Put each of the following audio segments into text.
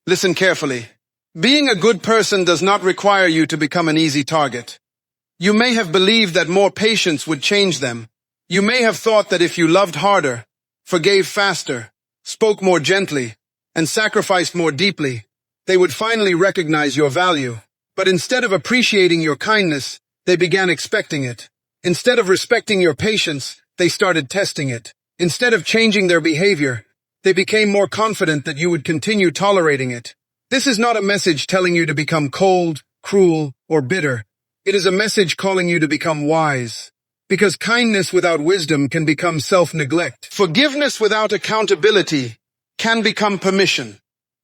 Listen carefully. Being a good person does not require you to become an easy target. You may have believed that more patience would change them. You may have thought that if you loved harder, forgave faster, spoke more gently, and sacrificed more deeply, they would finally recognize your value. But instead of appreciating your kindness, they began expecting it. Instead of respecting your patience, they started testing it. Instead of changing their behavior, they became more confident that you would continue tolerating it. This is not a message telling you to become cold, cruel, or bitter. It is a message calling you to become wise. Because kindness without wisdom can become self-neglect. Forgiveness without accountability can become permission.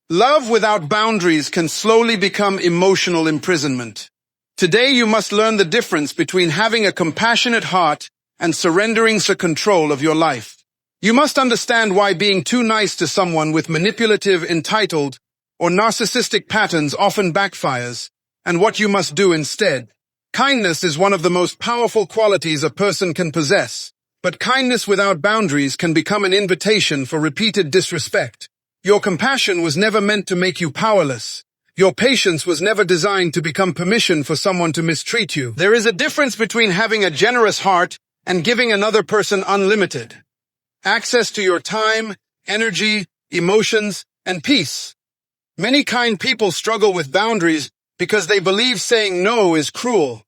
Love without boundaries can slowly become emotional imprisonment. Today you must learn the difference between having a compassionate heart and surrendering the control of your life. You must understand why being too nice to someone with manipulative, entitled, or narcissistic patterns often backfires, and what you must do instead. Kindness is one of the most powerful qualities a person can possess, but kindness without boundaries can become an invitation for repeated disrespect. Your compassion was never meant to make you powerless. Your patience was never designed to become permission for someone to mistreat you. There is a difference between having a generous heart and giving another person unlimited access to your time, energy, emotions, and peace. Many kind people struggle with boundaries because they believe saying no is cruel.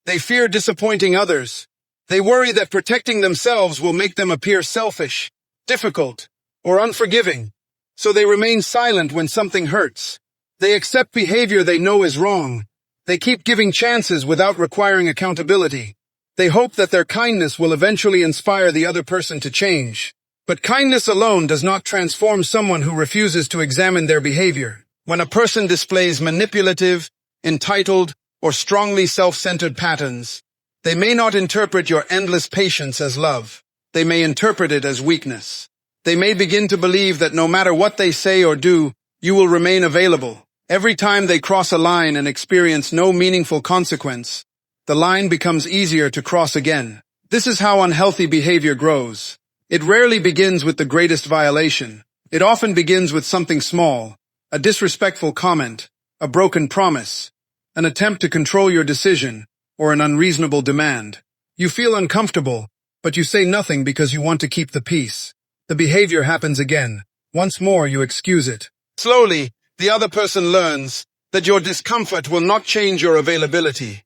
They fear disappointing others. They worry that protecting themselves will make them appear selfish, difficult, or unforgiving. So they remain silent when something hurts. They accept behavior they know is wrong. They keep giving chances without requiring accountability. They hope that their kindness will eventually inspire the other person to change. But kindness alone does not transform someone who refuses to examine their behavior. When a person displays manipulative, entitled, or strongly self-centered patterns, they may not interpret your endless patience as love. They may interpret it as weakness. They may begin to believe that no matter what they say or do, you will remain available. Every time they cross a line and experience no meaningful consequence, the line becomes easier to cross again. This is how unhealthy behavior grows. It rarely begins with the greatest violation. It often begins with something small, a disrespectful comment, a broken promise, an attempt to control your decision, or an unreasonable demand. You feel uncomfortable, but you say nothing because you want to keep the peace. The behavior happens again. Once more, you excuse it. Slowly, the other person learns that your discomfort will not change your availability.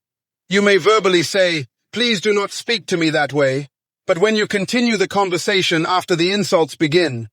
You may verbally say, "Please do not speak to me that way," but when you continue the conversation after the insults begin,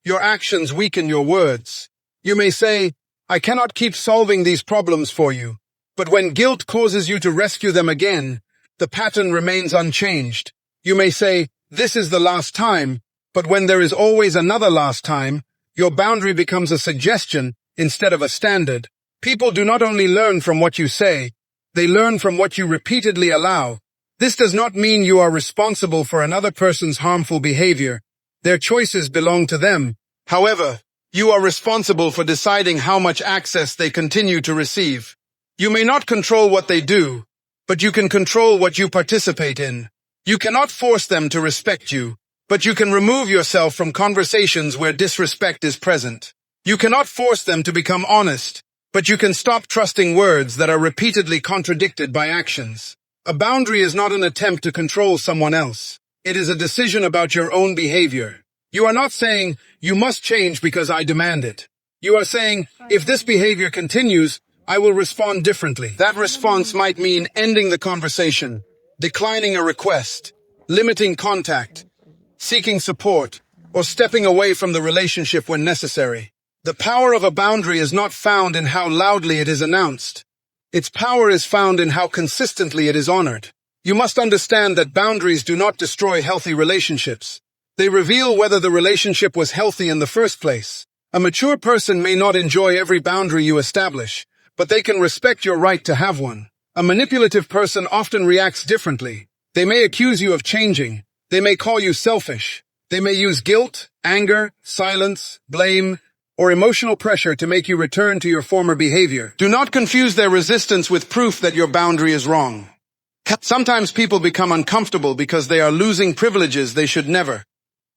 your actions weaken your words. You may say, "I cannot keep solving these problems for you," but when guilt causes you to rescue them again, the pattern remains unchanged. You may say, "This is the last time," but when there is always another last time, your boundary becomes a suggestion instead of a standard. People do not only learn from what you say, they learn from what you repeatedly allow. This does not mean you are responsible for another person's harmful behavior. Their choices belong to them. However, you are responsible for deciding how much access they continue to receive. You may not control what they do, but you can control what you participate in. You cannot force them to respect you, but you can remove yourself from conversations where disrespect is present. You cannot force them to become honest, but you can stop trusting words that are repeatedly contradicted by actions. A boundary is not an attempt to control someone else. It is a decision about your own behavior. You are not saying, "You must change because I demand it." You are saying, "If this behavior continues, I will respond differently." That response might mean ending the conversation, declining a request, limiting contact, seeking support, or stepping away from the relationship when necessary. The power of a boundary is not found in how loudly it is announced. Its power is found in how consistently it is honored. You must understand that boundaries do not destroy healthy relationships. They reveal whether the relationship was healthy in the first place. A mature person may not enjoy every boundary you establish, but they can respect your right to have one. A manipulative person often reacts differently. They may accuse you of changing. They may call you selfish. They may use guilt, anger, silence, blame, or emotional pressure to make you return to your former behavior. Do not confuse their resistance with proof that your boundary is wrong. Sometimes people become uncomfortable because they are losing privileges they should never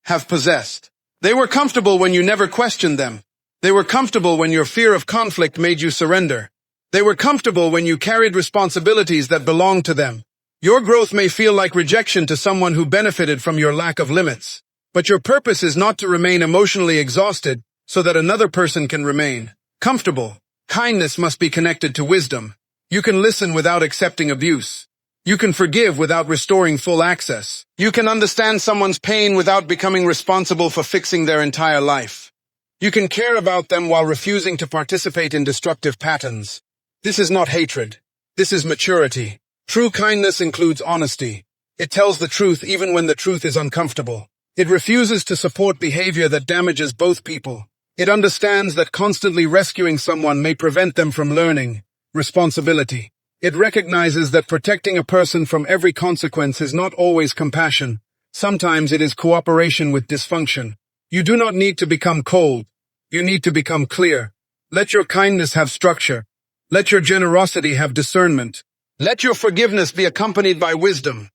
have possessed. They were comfortable when you never questioned them. They were comfortable when your fear of conflict made you surrender. They were comfortable when you carried responsibilities that belonged to them. Your growth may feel like rejection to someone who benefited from your lack of limits. But your purpose is not to remain emotionally exhausted so that another person can remain comfortable. Kindness must be connected to wisdom. You can listen without accepting abuse. You can forgive without restoring full access. You can understand someone's pain without becoming responsible for fixing their entire life. You can care about them while refusing to participate in destructive patterns. This is not hatred. This is maturity. True kindness includes honesty. It tells the truth even when the truth is uncomfortable. It refuses to support behavior that damages both people. It understands that constantly rescuing someone may prevent them from learning responsibility. It recognizes that protecting a person from every consequence is not always compassion. Sometimes it is cooperation with dysfunction. You do not need to become cold. You need to become clear. Let your kindness have structure. Let your generosity have discernment. Let your forgiveness be accompanied by wisdom.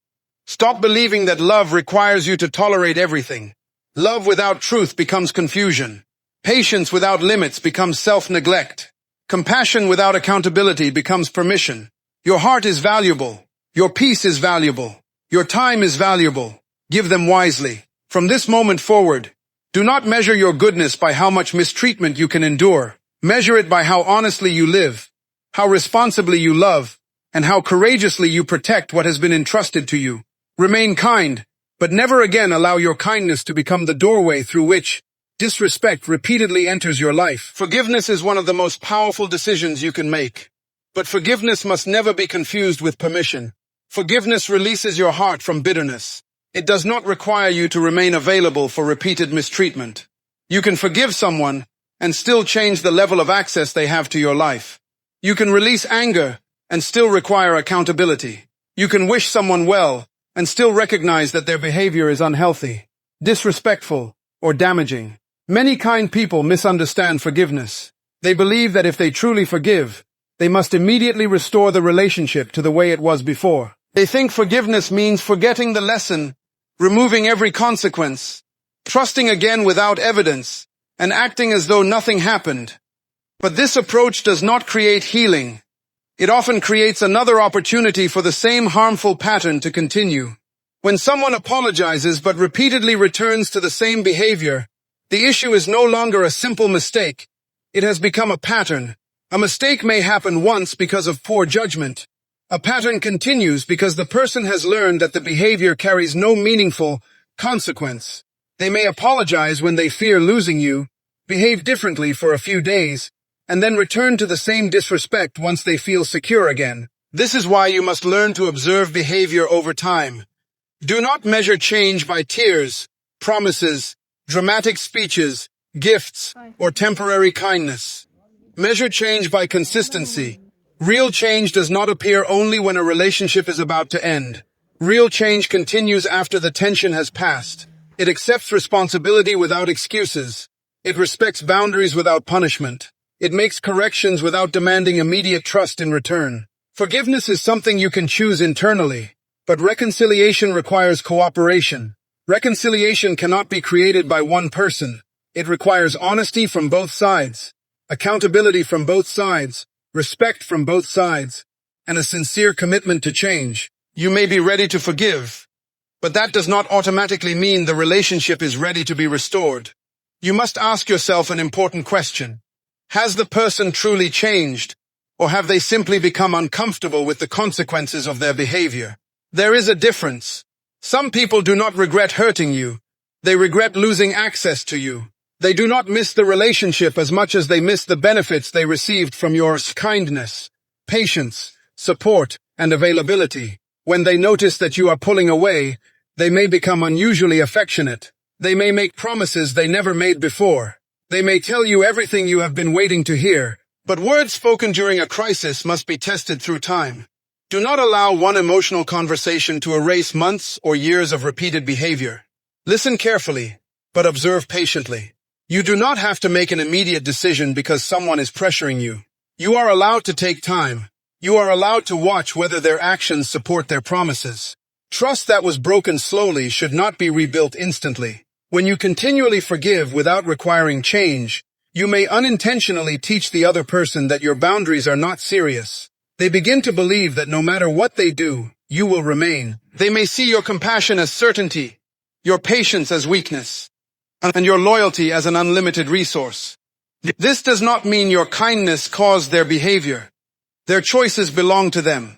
Stop believing that love requires you to tolerate everything. Love without truth becomes confusion. Patience without limits becomes self-neglect. Compassion without accountability becomes permission. Your heart is valuable. Your peace is valuable. Your time is valuable. Give them wisely. From this moment forward, do not measure your goodness by how much mistreatment you can endure. Measure it by how honestly you live, how responsibly you love, and how courageously you protect what has been entrusted to you. Remain kind, but never again allow your kindness to become the doorway through which disrespect repeatedly enters your life. Forgiveness is one of the most powerful decisions you can make. But forgiveness must never be confused with permission. Forgiveness releases your heart from bitterness. It does not require you to remain available for repeated mistreatment. You can forgive someone and still change the level of access they have to your life. You can release anger and still require accountability. You can wish someone well and still recognize that their behavior is unhealthy, disrespectful, or damaging. Many kind people misunderstand forgiveness. They believe that if they truly forgive, they must immediately restore the relationship to the way it was before. They think forgiveness means forgetting the lesson, removing every consequence, trusting again without evidence, and acting as though nothing happened. But this approach does not create healing. It often creates another opportunity for the same harmful pattern to continue. When someone apologizes but repeatedly returns to the same behavior, the issue is no longer a simple mistake. It has become a pattern. A mistake may happen once because of poor judgment. A pattern continues because the person has learned that the behavior carries no meaningful consequence. They may apologize when they fear losing you, behave differently for a few days, and then return to the same disrespect once they feel secure again. This is why you must learn to observe behavior over time. Do not measure change by tears, promises, dramatic speeches, gifts, or temporary kindness. Measure change by consistency. Real change does not appear only when a relationship is about to end. Real change continues after the tension has passed. It accepts responsibility without excuses. It respects boundaries without punishment. It makes corrections without demanding immediate trust in return. Forgiveness is something you can choose internally, but reconciliation requires cooperation. Reconciliation cannot be created by one person. It requires honesty from both sides, accountability from both sides, respect from both sides, and a sincere commitment to change. You may be ready to forgive, but that does not automatically mean the relationship is ready to be restored. You must ask yourself an important question. Has the person truly changed, or have they simply become uncomfortable with the consequences of their behavior? There is a difference. Some people do not regret hurting you. They regret losing access to you. They do not miss the relationship as much as they miss the benefits they received from your kindness, patience, support, and availability. When they notice that you are pulling away, they may become unusually affectionate. They may make promises they never made before. They may tell you everything you have been waiting to hear, but words spoken during a crisis must be tested through time. Do not allow one emotional conversation to erase months or years of repeated behavior. Listen carefully, but observe patiently. You do not have to make an immediate decision because someone is pressuring you. You are allowed to take time. You are allowed to watch whether their actions support their promises. Trust that was broken slowly should not be rebuilt instantly. When you continually forgive without requiring change, You may unintentionally teach the other person that your boundaries are not serious. They begin to believe that no matter what they do, you will remain. They may see your compassion as certainty, your patience as weakness, and your loyalty as an unlimited resource. This does not mean your kindness caused their behavior. Their choices belong to them.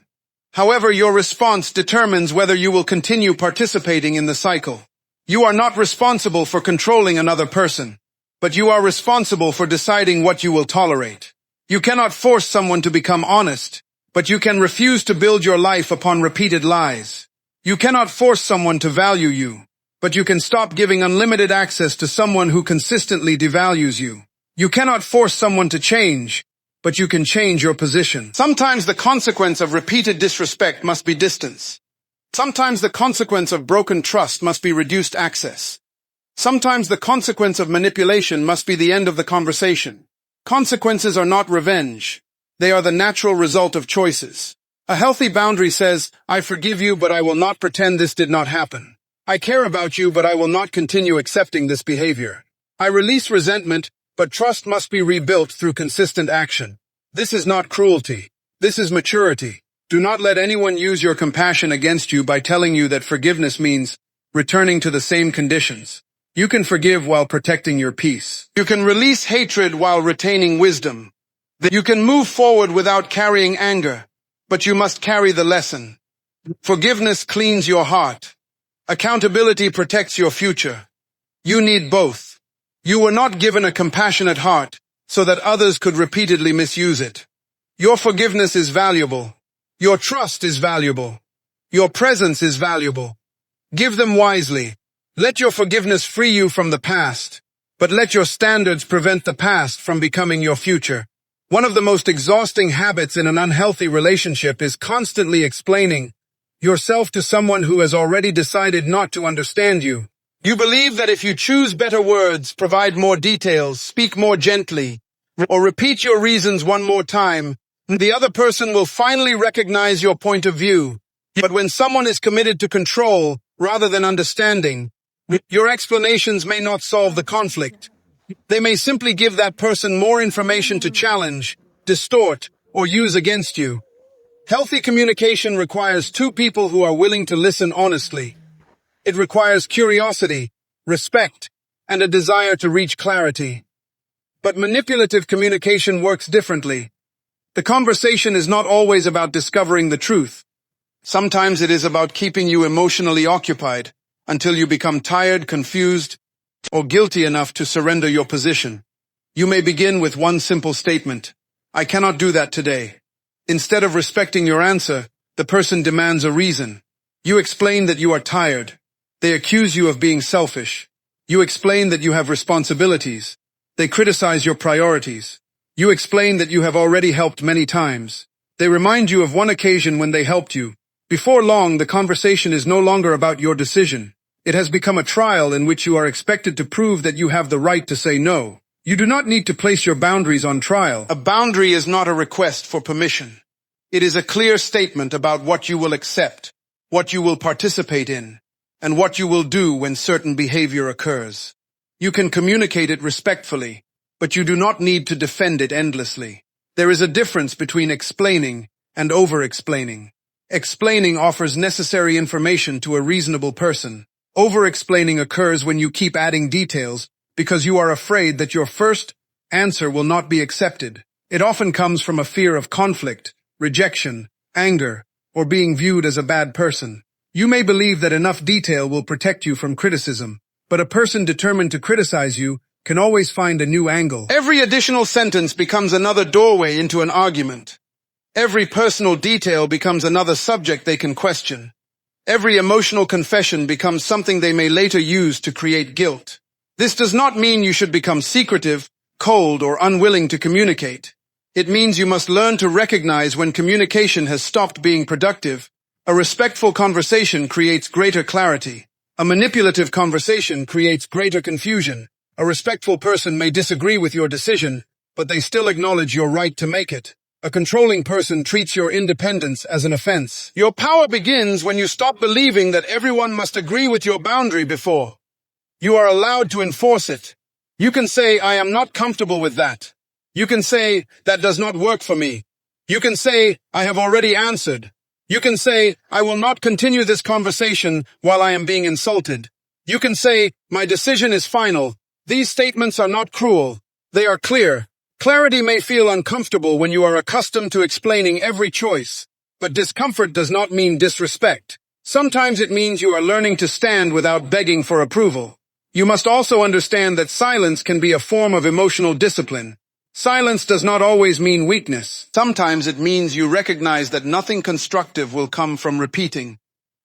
However, your response determines whether you will continue participating in the cycle. You are not responsible for controlling another person, but you are responsible for deciding what you will tolerate. You cannot force someone to become honest, but you can refuse to build your life upon repeated lies. You cannot force someone to value you, but you can stop giving unlimited access to someone who consistently devalues you. You cannot force someone to change, but you can change your position. Sometimes the consequence of repeated disrespect must be distance. Sometimes the consequence of broken trust must be reduced access. Sometimes the consequence of manipulation must be the end of the conversation. Consequences are not revenge. They are the natural result of choices. A healthy boundary says, I forgive you, but I will not pretend this did not happen. I care about you, but I will not continue accepting this behavior. I release resentment, but trust must be rebuilt through consistent action. This is not cruelty. This is maturity. Do not let anyone use your compassion against you by telling you that forgiveness means returning to the same conditions. You can forgive while protecting your peace. You can release hatred while retaining wisdom. You can move forward without carrying anger, but you must carry the lesson. Forgiveness cleans your heart. Accountability protects your future. You need both. You were not given a compassionate heart so that others could repeatedly misuse it. Your forgiveness is valuable. Your trust is valuable. Your presence is valuable. Give them wisely. Let your forgiveness free you from the past, but let your standards prevent the past from becoming your future. One of the most exhausting habits in an unhealthy relationship is constantly explaining yourself to someone who has already decided not to understand you. You believe that if you choose better words, provide more details, speak more gently, or repeat your reasons one more time, the other person will finally recognize your point of view. But when someone is committed to control rather than understanding, your explanations may not solve the conflict. They may simply give that person more information to challenge, distort, or use against you. Healthy communication requires two people who are willing to listen honestly. It requires curiosity, respect, and a desire to reach clarity. But manipulative communication works differently. The conversation is not always about discovering the truth. Sometimes it is about keeping you emotionally occupied until you become tired, confused, or guilty enough to surrender your position. You may begin with one simple statement. I cannot do that today. Instead of respecting your answer, the person demands a reason. You explain that you are tired. They accuse you of being selfish. You explain that you have responsibilities. They criticize your priorities. You explain that you have already helped many times. They remind you of one occasion when they helped you. Before long, the conversation is no longer about your decision. It has become a trial in which you are expected to prove that you have the right to say no. You do not need to place your boundaries on trial. A boundary is not a request for permission. It is a clear statement about what you will accept, what you will participate in, and what you will do when certain behavior occurs. You can communicate it respectfully, but you do not need to defend it endlessly. There is a difference between explaining and over-explaining. Explaining offers necessary information to a reasonable person. Over-explaining occurs when you keep adding details because you are afraid that your first answer will not be accepted. It often comes from a fear of conflict, rejection, anger, or being viewed as a bad person. You may believe that enough detail will protect you from criticism, but a person determined to criticize you can always find a new angle. Every additional sentence becomes another doorway into an argument. Every personal detail becomes another subject they can question. Every emotional confession becomes something they may later use to create guilt. This does not mean you should become secretive, cold, or unwilling to communicate. It means you must learn to recognize when communication has stopped being productive. A respectful conversation creates greater clarity. A manipulative conversation creates greater confusion. A respectful person may disagree with your decision, but they still acknowledge your right to make it. A controlling person treats your independence as an offense. Your power begins when you stop believing that everyone must agree with your boundary before you are allowed to enforce it. You can say, I am not comfortable with that. You can say, that does not work for me. You can say, I have already answered. You can say, I will not continue this conversation while I am being insulted. You can say, my decision is final. These statements are not cruel. They are clear. Clarity may feel uncomfortable when you are accustomed to explaining every choice, but discomfort does not mean disrespect. Sometimes it means you are learning to stand without begging for approval. You must also understand that silence can be a form of emotional discipline. Silence does not always mean weakness. Sometimes it means you recognize that nothing constructive will come from repeating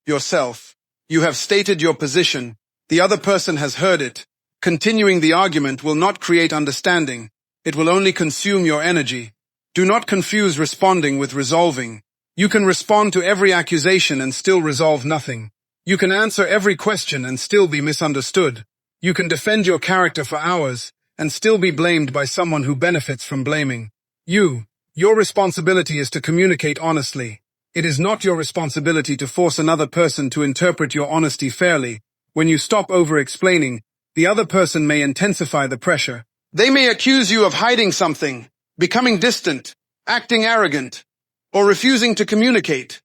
yourself. You have stated your position. The other person has heard it. Continuing the argument will not create understanding. It will only consume your energy. Do not confuse responding with resolving. You can respond to every accusation and still resolve nothing. You can answer every question and still be misunderstood. You can defend your character for hours and still be blamed by someone who benefits from blaming. Your responsibility is to communicate honestly. It is not your responsibility to force another person to interpret your honesty fairly. When you stop over-explaining, the other person may intensify the pressure. They may accuse you of hiding something, becoming distant, acting arrogant, or refusing to communicate.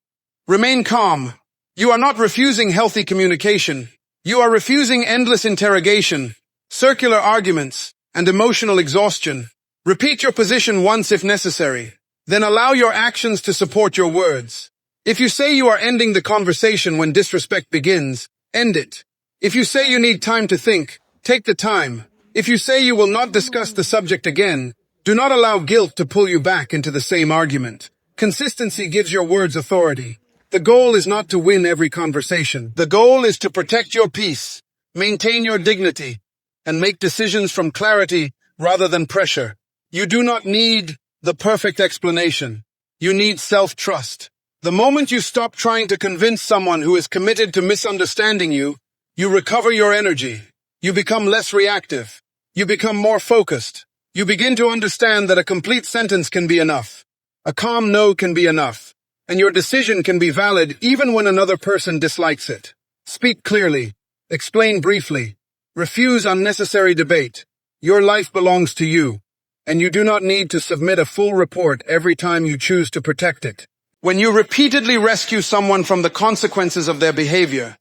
Remain calm. You are not refusing healthy communication. You are refusing endless interrogation, circular arguments, and emotional exhaustion. Repeat your position once if necessary. Then allow your actions to support your words. If you say you are ending the conversation when disrespect begins, end it. If you say you need time to think, take the time. If you say you will not discuss the subject again, do not allow guilt to pull you back into the same argument. Consistency gives your words authority. The goal is not to win every conversation. The goal is to protect your peace, maintain your dignity, and make decisions from clarity rather than pressure. You do not need the perfect explanation. You need self-trust. The moment you stop trying to convince someone who is committed to misunderstanding you, you recover your energy. You become less reactive. You become more focused. You begin to understand that a complete sentence can be enough. A calm no can be enough. And your decision can be valid even when another person dislikes it. Speak clearly. Explain briefly. Refuse unnecessary debate. Your life belongs to you, and you do not need to submit a full report every time you choose to protect it. When you repeatedly rescue someone from the consequences of their behavior,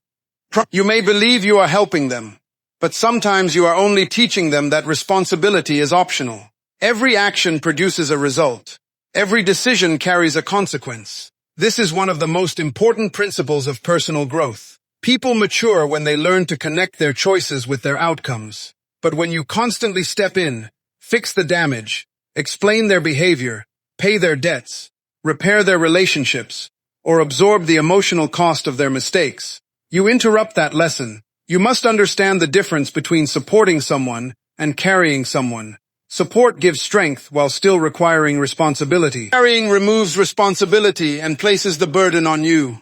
you may believe you are helping them, but sometimes you are only teaching them that responsibility is optional. Every action produces a result. Every decision carries a consequence. This is one of the most important principles of personal growth. People mature when they learn to connect their choices with their outcomes. But when you constantly step in, fix the damage, explain their behavior, pay their debts, repair their relationships, or absorb the emotional cost of their mistakes, you interrupt that lesson. You must understand the difference between supporting someone and carrying someone. Support gives strength while still requiring responsibility. Carrying removes responsibility and places the burden on you.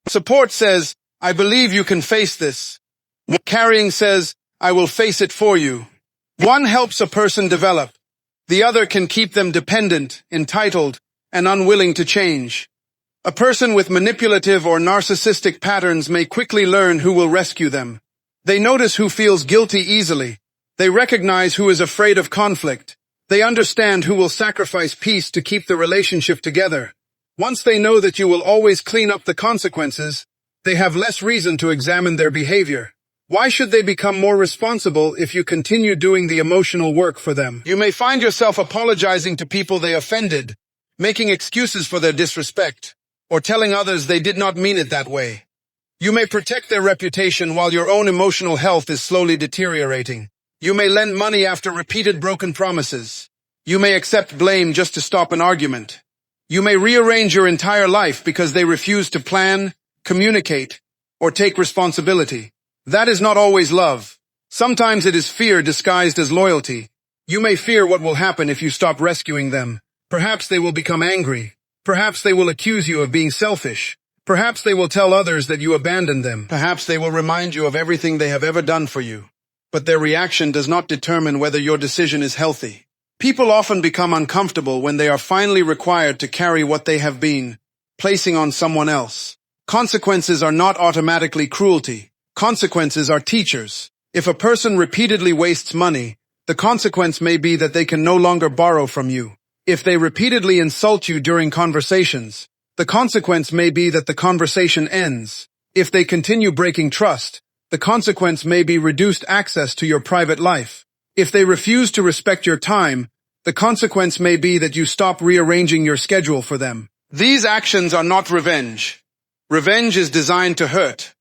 Support says, I believe you can face this. Carrying says, I will face it for you. One helps a person develop. The other can keep them dependent, entitled, and unwilling to change. A person with manipulative or narcissistic patterns may quickly learn who will rescue them. They notice who feels guilty easily. They recognize who is afraid of conflict. They understand who will sacrifice peace to keep the relationship together. Once they know that you will always clean up the consequences, they have less reason to examine their behavior. Why should they become more responsible if you continue doing the emotional work for them? You may find yourself apologizing to people they offended, making excuses for their disrespect, or telling others they did not mean it that way. You may protect their reputation while your own emotional health is slowly deteriorating. You may lend money after repeated broken promises. You may accept blame just to stop an argument. You may rearrange your entire life because they refuse to plan, communicate, or take responsibility. That is not always love. Sometimes it is fear disguised as loyalty. You may fear what will happen if you stop rescuing them. Perhaps they will become angry. Perhaps they will accuse you of being selfish. Perhaps they will tell others that you abandoned them. Perhaps they will remind you of everything they have ever done for you. But their reaction does not determine whether your decision is healthy. People often become uncomfortable when they are finally required to carry what they have been placing on someone else. Consequences are not automatically cruelty. Consequences are teachers. If a person repeatedly wastes money, the consequence may be that they can no longer borrow from you. If they repeatedly insult you during conversations, the consequence may be that the conversation ends. If they continue breaking trust, the consequence may be reduced access to your private life. If they refuse to respect your time, the consequence may be that you stop rearranging your schedule for them. These actions are not revenge. Revenge is designed to hurt.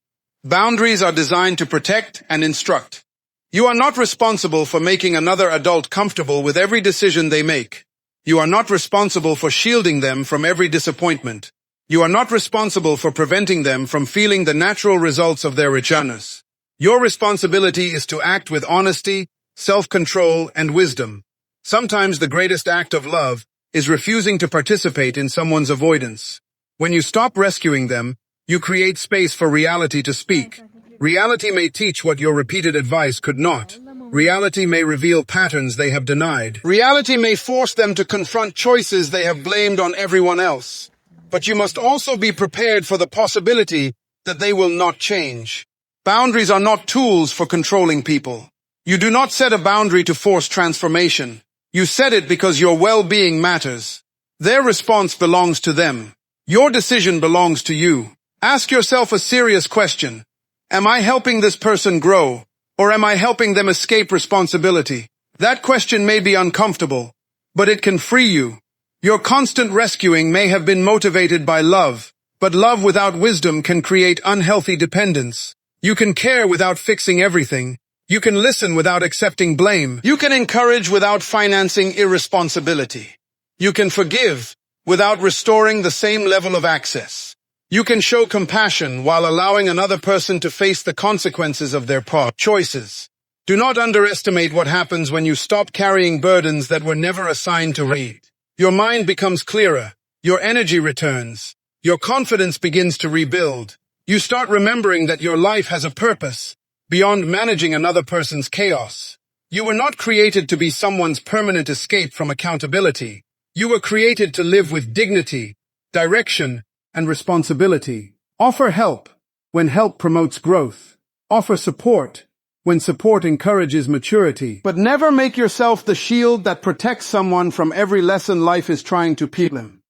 Boundaries are designed to protect and instruct. You are not responsible for making another adult comfortable with every decision they make. You are not responsible for shielding them from every disappointment. You are not responsible for preventing them from feeling the natural results of their returns. Your responsibility is to act with honesty, self-control, and wisdom. Sometimes the greatest act of love is refusing to participate in someone's avoidance. When you stop rescuing them, you create space for reality to speak. Reality may teach what your repeated advice could not. Reality may reveal patterns they have denied. Reality may force them to confront choices they have blamed on everyone else. But you must also be prepared for the possibility that they will not change. Boundaries are not tools for controlling people. You do not set a boundary to force transformation. You set it because your well-being matters. Their response belongs to them. Your decision belongs to you. Ask yourself a serious question. Am I helping this person grow, or am I helping them escape responsibility? That question may be uncomfortable, but it can free you. Your constant rescuing may have been motivated by love, but love without wisdom can create unhealthy dependence. You can care without fixing everything. You can listen without accepting blame. You can encourage without financing irresponsibility. You can forgive without restoring the same level of access. You can show compassion while allowing another person to face the consequences of their choices. Do not underestimate what happens when you stop carrying burdens that were never assigned to read. Your mind becomes clearer. Your energy returns. Your confidence begins to rebuild. You start remembering that your life has a purpose beyond managing another person's chaos. You were not created to be someone's permanent escape from accountability. You were created to live with dignity, direction, and responsibility. Offer help when help promotes growth. Offer support when support encourages maturity. But never make yourself the shield that protects someone from every lesson life is trying to teach them.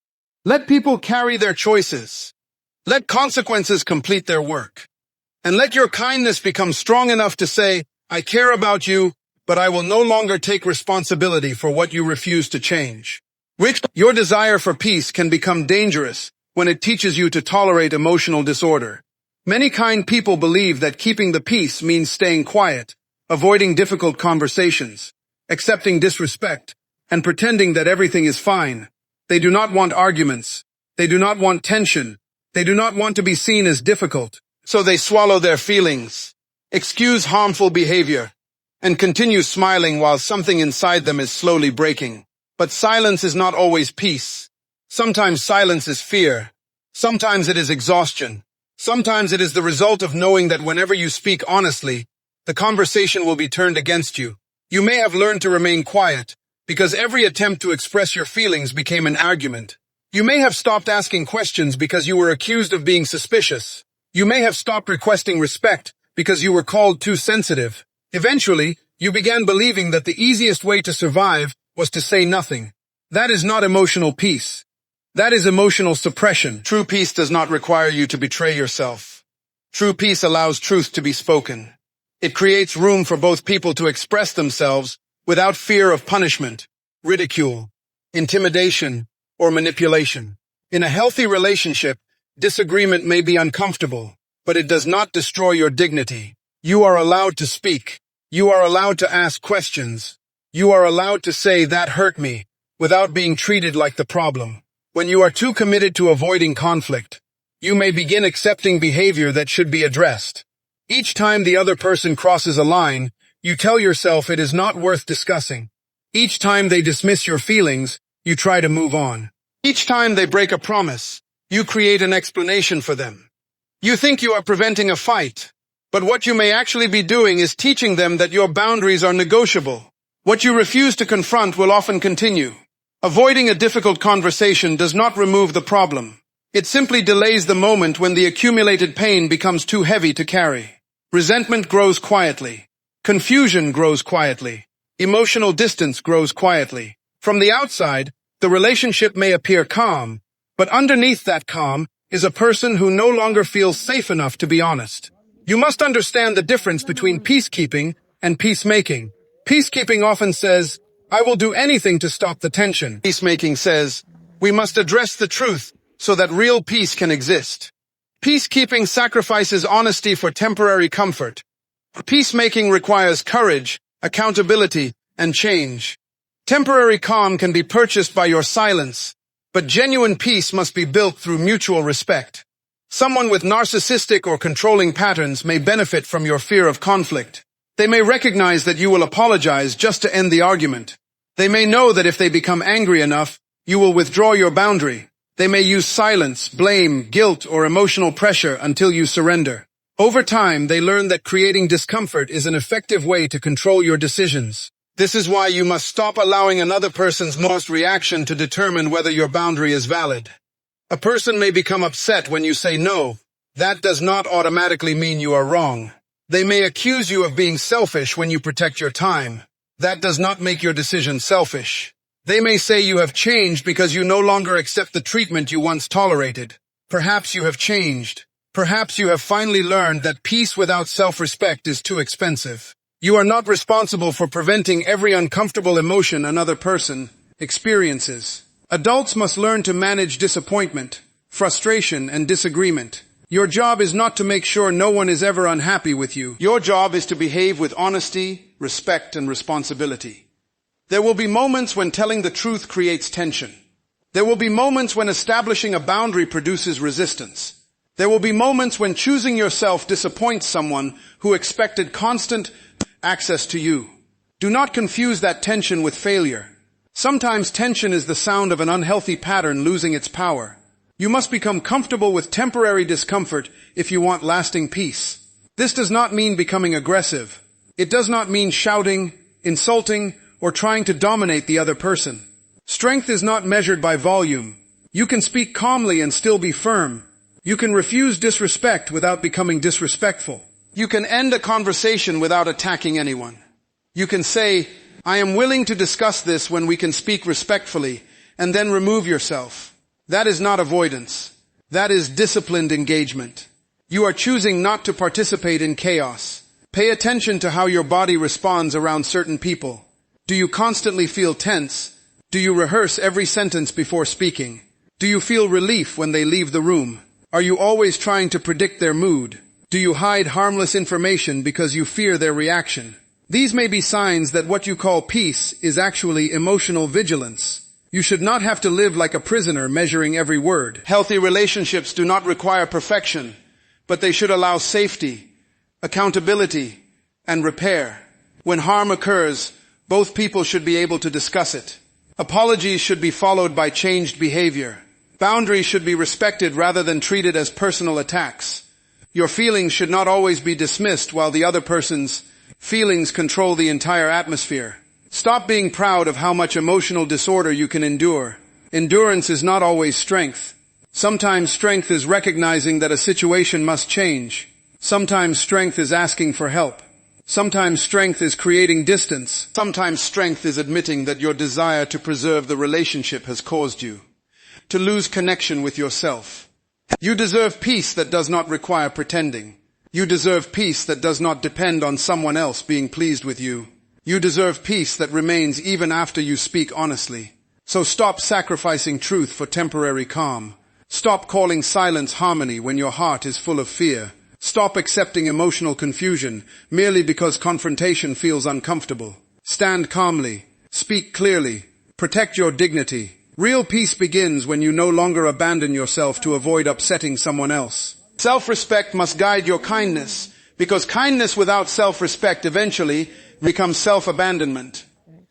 Let people carry their choices. Let consequences complete their work. And let your kindness become strong enough to say, I care about you, but I will no longer take responsibility for what you refuse to change. Your desire for peace can become dangerous when it teaches you to tolerate emotional disorder. Many kind people believe that keeping the peace means staying quiet, avoiding difficult conversations, accepting disrespect, and pretending that everything is fine. They do not want arguments. They do not want tension. They do not want to be seen as difficult. So they swallow their feelings, excuse harmful behavior, and continue smiling while something inside them is slowly breaking. But silence is not always peace. Sometimes silence is fear. Sometimes it is exhaustion. Sometimes it is the result of knowing that whenever you speak honestly, the conversation will be turned against you. You may have learned to remain quiet because every attempt to express your feelings became an argument. You may have stopped asking questions because you were accused of being suspicious. You may have stopped requesting respect because you were called too sensitive. Eventually, you began believing that the easiest way to survive was to say nothing. That is not emotional peace. That is emotional suppression. True peace does not require you to betray yourself. True peace allows truth to be spoken. It creates room for both people to express themselves without fear of punishment, ridicule, intimidation, or manipulation. In a healthy relationship, disagreement may be uncomfortable, but it does not destroy your dignity. You are allowed to speak. You are allowed to ask questions. You are allowed to say, "That hurt me," without being treated like the problem. When you are too committed to avoiding conflict, you may begin accepting behavior that should be addressed. Each time the other person crosses a line, you tell yourself it is not worth discussing. Each time they dismiss your feelings, you try to move on. Each time they break a promise, you create an explanation for them. You think you are preventing a fight, but what you may actually be doing is teaching them that your boundaries are negotiable. What you refuse to confront will often continue. Avoiding a difficult conversation does not remove the problem. It simply delays the moment when the accumulated pain becomes too heavy to carry. Resentment grows quietly. Confusion grows quietly. Emotional distance grows quietly. From the outside, the relationship may appear calm, but underneath that calm is a person who no longer feels safe enough to be honest. You must understand the difference between peacekeeping and peacemaking. Peacekeeping often says, "I will do anything to stop the tension." Peacemaking says, "We must address the truth so that real peace can exist." Peacekeeping sacrifices honesty for temporary comfort. Peacemaking requires courage, accountability, and change. Temporary calm can be purchased by your silence, but genuine peace must be built through mutual respect. Someone with narcissistic or controlling patterns may benefit from your fear of conflict. They may recognize that you will apologize just to end the argument. They may know that if they become angry enough, you will withdraw your boundary. They may use silence, blame, guilt, or emotional pressure until you surrender. Over time, they learn that creating discomfort is an effective way to control your decisions. This is why you must stop allowing another person's most reaction to determine whether your boundary is valid. A person may become upset when you say no. That does not automatically mean you are wrong. They may accuse you of being selfish when you protect your time. That does not make your decision selfish. They may say you have changed because you no longer accept the treatment you once tolerated. Perhaps you have changed. Perhaps you have finally learned that peace without self-respect is too expensive. You are not responsible for preventing every uncomfortable emotion another person experiences. Adults must learn to manage disappointment, frustration, and disagreement. Your job is not to make sure no one is ever unhappy with you. Your job is to behave with honesty, respect, and responsibility. There will be moments when telling the truth creates tension. There will be moments when establishing a boundary produces resistance. There will be moments when choosing yourself disappoints someone who expected constant access to you. Do not confuse that tension with failure. Sometimes tension is the sound of an unhealthy pattern losing its power. You must become comfortable with temporary discomfort if you want lasting peace. This does not mean becoming aggressive. It does not mean shouting, insulting, or trying to dominate the other person. Strength is not measured by volume. You can speak calmly and still be firm. You can refuse disrespect without becoming disrespectful. You can end a conversation without attacking anyone. You can say, "I am willing to discuss this when we can speak respectfully," and then remove yourself. That is not avoidance. That is disciplined engagement. You are choosing not to participate in chaos. Pay attention to how your body responds around certain people. Do you constantly feel tense? Do you rehearse every sentence before speaking? Do you feel relief when they leave the room? Are you always trying to predict their mood? Do you hide harmless information because you fear their reaction? These may be signs that what you call peace is actually emotional vigilance. You should not have to live like a prisoner measuring every word. Healthy relationships do not require perfection, but they should allow safety, accountability, and repair. When harm occurs, both people should be able to discuss it. Apologies should be followed by changed behavior. Boundaries should be respected rather than treated as personal attacks. Your feelings should not always be dismissed while the other person's feelings control the entire atmosphere. Stop being proud of how much emotional disorder you can endure. Endurance is not always strength. Sometimes strength is recognizing that a situation must change. Sometimes strength is asking for help. Sometimes strength is creating distance. Sometimes strength is admitting that your desire to preserve the relationship has caused you to lose connection with yourself. You deserve peace that does not require pretending. You deserve peace that does not depend on someone else being pleased with you. You deserve peace that remains even after you speak honestly. So stop sacrificing truth for temporary calm. Stop calling silence harmony when your heart is full of fear. Stop accepting emotional confusion merely because confrontation feels uncomfortable. Stand calmly. Speak clearly. Protect your dignity. Real peace begins when you no longer abandon yourself to avoid upsetting someone else. Self-respect must guide your kindness, because kindness without self-respect eventually becomes self-abandonment.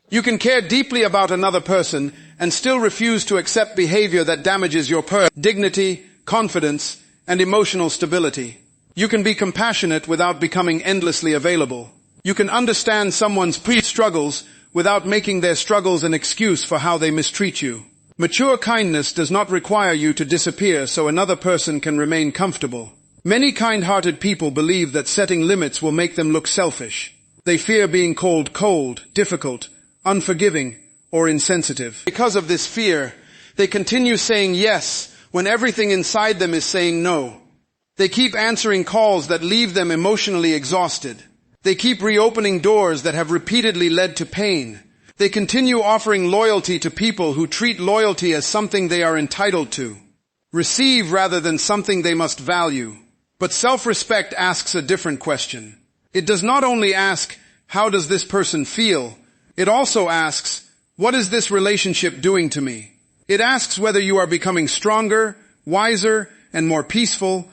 You can care deeply about another person and still refuse to accept behavior that damages your dignity, confidence, and emotional stability. You can be compassionate without becoming endlessly available. You can understand someone's struggles without making their struggles an excuse for how they mistreat you. Mature kindness does not require you to disappear so another person can remain comfortable. Many kind-hearted people believe that setting limits will make them look selfish. They fear being called cold, difficult, unforgiving, or insensitive. Because of this fear, they continue saying yes when everything inside them is saying no. They keep answering calls that leave them emotionally exhausted. They keep reopening doors that have repeatedly led to pain. They continue offering loyalty to people who treat loyalty as something they are entitled to, receive rather than something they must value. But self-respect asks a different question. It does not only ask, how does this person feel? It also asks, what is this relationship doing to me? It asks whether you are becoming stronger, wiser, and more peaceful,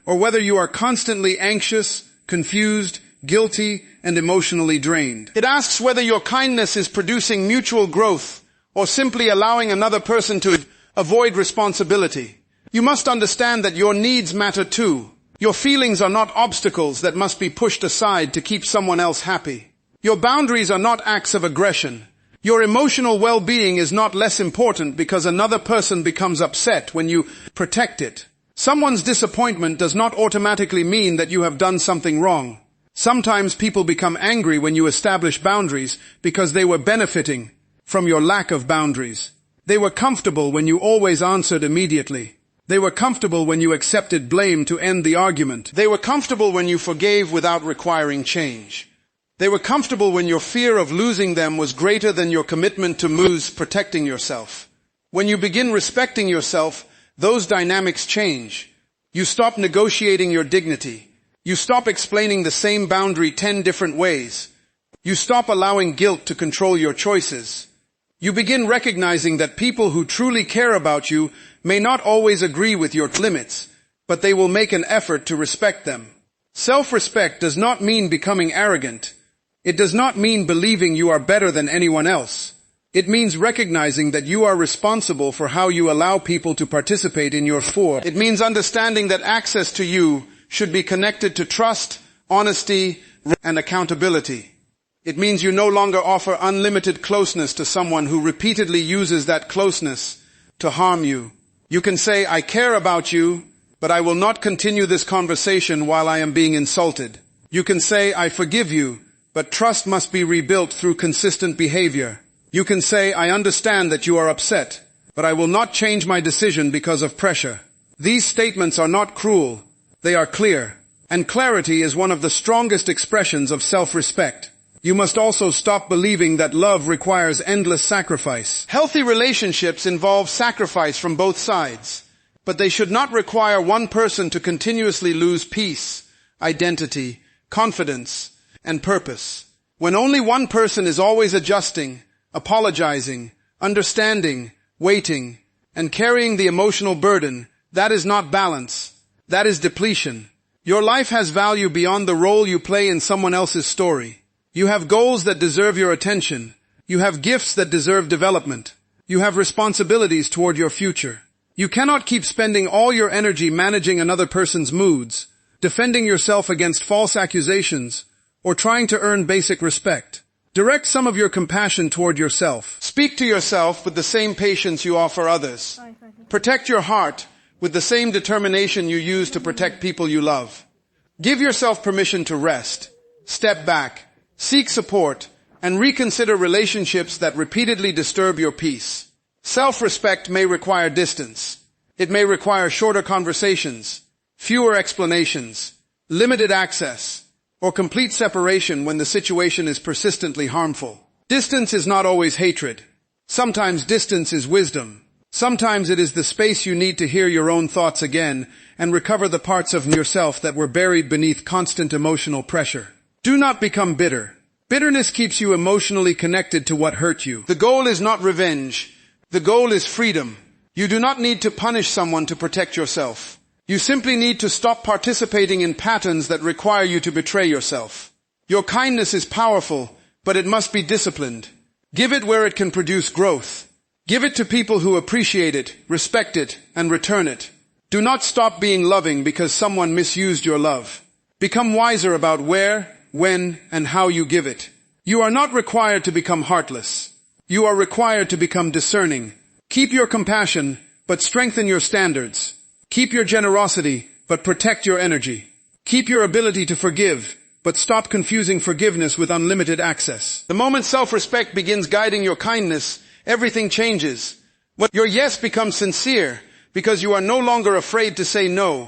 or whether you are constantly anxious, confused, guilty, and emotionally drained. It asks whether your kindness is producing mutual growth or simply allowing another person to avoid responsibility. You must understand that your needs matter too. Your feelings are not obstacles that must be pushed aside to keep someone else happy. Your boundaries are not acts of aggression. Your emotional well-being is not less important because another person becomes upset when you protect it. Someone's disappointment does not automatically mean that you have done something wrong. Sometimes people become angry when you establish boundaries because they were benefiting from your lack of boundaries. They were comfortable when you always answered immediately. They were comfortable when you accepted blame to end the argument. They were comfortable when you forgave without requiring change. They were comfortable when your fear of losing them was greater than your commitment to protecting yourself. When you begin respecting yourself, those dynamics change. You stop negotiating your dignity. You stop explaining the same boundary 10 different ways. You stop allowing guilt to control your choices. You begin recognizing that people who truly care about you may not always agree with your limits, but they will make an effort to respect them. Self-respect does not mean becoming arrogant. It does not mean believing you are better than anyone else. It means recognizing that you are responsible for how you allow people to participate in your sphere. It means understanding that access to you should be connected to trust, honesty, and accountability. It means you no longer offer unlimited closeness to someone who repeatedly uses that closeness to harm you. You can say, I care about you, but I will not continue this conversation while I am being insulted. You can say, I forgive you, but trust must be rebuilt through consistent behavior. You can say, I understand that you are upset, but I will not change my decision because of pressure. These statements are not cruel. They are clear, and clarity is one of the strongest expressions of self-respect. You must also stop believing that love requires endless sacrifice. Healthy relationships involve sacrifice from both sides, but they should not require one person to continuously lose peace, identity, confidence, and purpose. When only one person is always adjusting, apologizing, understanding, waiting, and carrying the emotional burden, that is not balance. That is depletion. Your life has value beyond the role you play in someone else's story. You have goals that deserve your attention. You have gifts that deserve development. You have responsibilities toward your future. You cannot keep spending all your energy managing another person's moods, defending yourself against false accusations, or trying to earn basic respect. Direct some of your compassion toward yourself. Speak to yourself with the same patience you offer others. Protect your heart with the same determination you use to protect people you love. Give yourself permission to rest, step back, seek support, and reconsider relationships that repeatedly disturb your peace. Self-respect may require distance. It may require shorter conversations, fewer explanations, limited access, or complete separation when the situation is persistently harmful. Distance is not always hatred. Sometimes distance is wisdom. Sometimes it is the space you need to hear your own thoughts again and recover the parts of yourself that were buried beneath constant emotional pressure. Do not become bitter. Bitterness keeps you emotionally connected to what hurt you. The goal is not revenge. The goal is freedom. You do not need to punish someone to protect yourself. You simply need to stop participating in patterns that require you to betray yourself. Your kindness is powerful, but it must be disciplined. Give it where it can produce growth. Give it to people who appreciate it, respect it, and return it. Do not stop being loving because someone misused your love. Become wiser about where, when, and how you give it. You are not required to become heartless. You are required to become discerning. Keep your compassion, but strengthen your standards. Keep your generosity, but protect your energy. Keep your ability to forgive, but stop confusing forgiveness with unlimited access. The moment self-respect begins guiding your kindness, everything changes. Your yes becomes sincere because you are no longer afraid to say no.